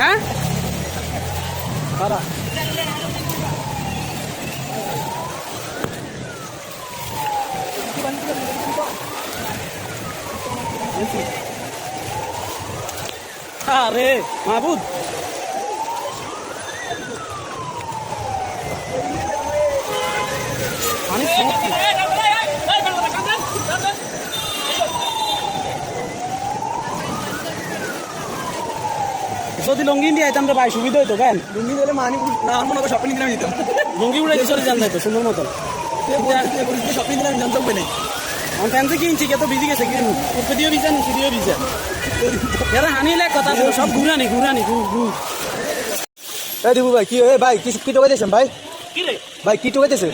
হ্যাঁ আরে মাহবুদ পানি যদি লঙ্গি দিয়ে আইতাম তো ভাই সুবিধা হইতো কেন লুঙ্গি দিলে মানি না মনে করে শপিং দিলাম দিতাম লঙ্গি উড়ে চলে যান যাইতো সুন্দর মতন শপিং দিলাম জানতাম পেলে আমার ফ্যান থেকে কিনছি কত বিজি গেছে কিনু উপরে দিয়েও ভিজা নিচে দিয়েও ভিজা এরা হানিলে কথা ছিল সব ঘুরানি এই দিবু ভাই কি এ ভাই কি কি টোকাইতেছেন ভাই কি রে ভাই কি টোকাইতেছে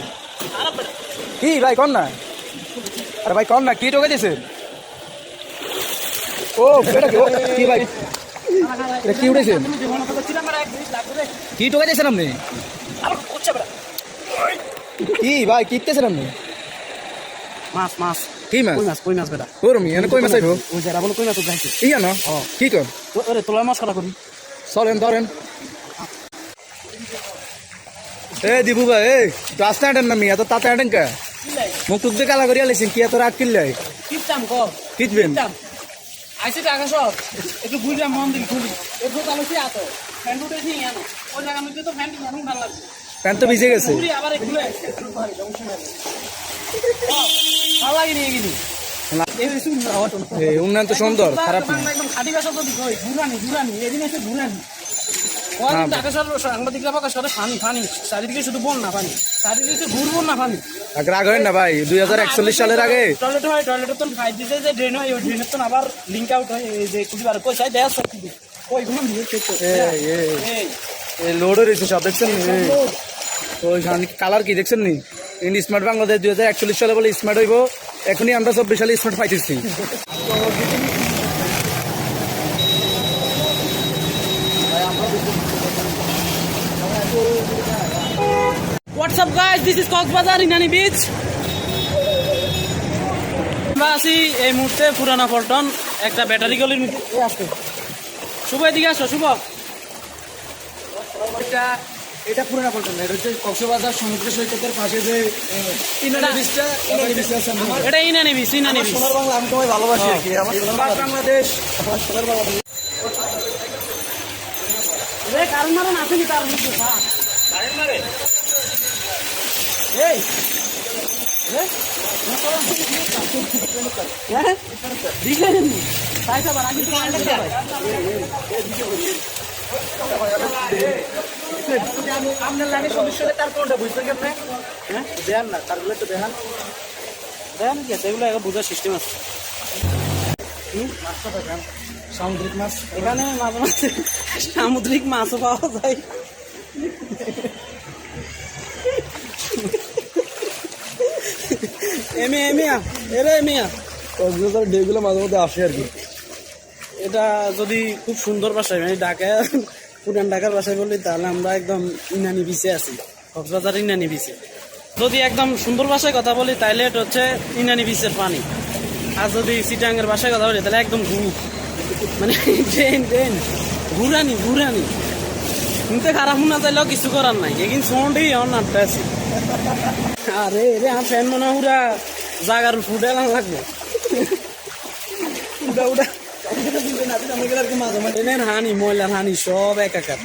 কি ভাই কোন না আরে ভাই কোন না কি টোকাইতেছে ও এটা কি ভাই এটা কি উঠেছে কি টোকাইতেছেন আপনি কি ভাই কিতেছেন আপনি মাছ কি মাছ কই মাছ বেটা ওরমি এনে কই মাছ আইবো ওই যারা বলে কই মাছ উঠাইছে ইয়া না কি কর আরে তোলা মাছ করা করি চলেন ধরেন এ দিবু ভাই এই রাস্তা আটেন না মিয়া তো তাতে আটেন কা মুখ টুক দিয়ে কালা করিয়া লেছেন কি এত রাগ কিনলাই কিপটাম কর কিতবেন আইসে টাকা সব একটু বুঝলাম মন্দির খুলি একটু তাহলে কি আতো ফ্যান উঠেছি জানো ওই জায়গা মধ্যে তো ফ্যান এখন ভালো লাগছে প্যান্ট তো ভিজে গেছে ঘুরি আবার একটু ভালো লাগেনি এগিনি উন্নয়ন তো সুন্দর খারাপ না একদম খাঁটি ভাষা তো দিক ঘুরানি এদিন এসে ঘুরানি ঢাকা সাংবাদিকরা প্রকাশ করে ফানি চারিদিকে শুধু বন না পানি চারিদিকে ঘুরবো না পানি রাগ হয় না ভাই 2041 সালের আগে টয়লেট হয় টয়লেটের তো ফাইভ দিছে যে ড্রেন হয় ওই ড্রেনের তো আবার লিঙ্ক আউট হয় এই যে কুড়িবার পয়সায় দেয় সব কিছু ওইগুলো দিয়ে এই লোড রয়েছে সব দেখছেন ওই কালার কি দেখছেন নি স্মার্ট বাংলাদেশ 2041 সালে বলে স্মার্ট হইব এখনই আমরা 24 সালে স্মার্ট পাইতেছি What's up guys, this is Cox's Bazar Inani beach. আমরা আছি এই মুহূর্তে পুরানা পল্টন একটা ব্যাটারি গলির মধ্যে আসছে। শুভ এদিকে আসো শুভ। এটা পুরানা পল্টন এটা হচ্ছে কক্সবাজার সমুদ্র সৈকতের পাশে যে ইনানি বিচটা এটা ইনানি বিচ সোনার বাংলা আমি তোমায় ভালোবাসি আর কি আমার সোনার বাংলাদেশ আমার সোনার বাংলাদেশ কারণ মারণ আসেনি তার মধ্যে কারেন্ট মারে এই আপনার লাগে সমস্যা তার কোনটা বুঝতে কেমন হ্যাঁ দেন না তারগুলো তো দেখান দেন কি আছে এগুলো বোঝার সিস্টেম আছে সামুদ্রিক মাছ এখানে মাঝে মাঝে সামুদ্রিক মাছও পাওয়া যায় কক্সবাজার ডেগুলো মাঝে মধ্যে আসে আর কি এটা যদি খুব সুন্দর ভাষায় মানে ঢাকায় পুরান ঢাকার ভাষায় বলি তাহলে আমরা একদম ইনানি বিচে আছি কক্সবাজার ইনানি বিচে যদি একদম সুন্দর ভাষায় কথা বলি তাহলে এটা হচ্ছে ইনানি বিচের পানি আর যদি চিটাঙ্গের ভাষায় কথা বলি তাহলে একদম মানে ট্রেন ঘুরানি কিন্তু খারাপ না চাইলেও কিছু করার নাই এগিন সোন্ডেই আমার নাটটা আছি আরে রে আমার ফ্যান মনে পুরা জাগার ফুটে লাগবে উড়া হানি ময়লার হানি সব একাকার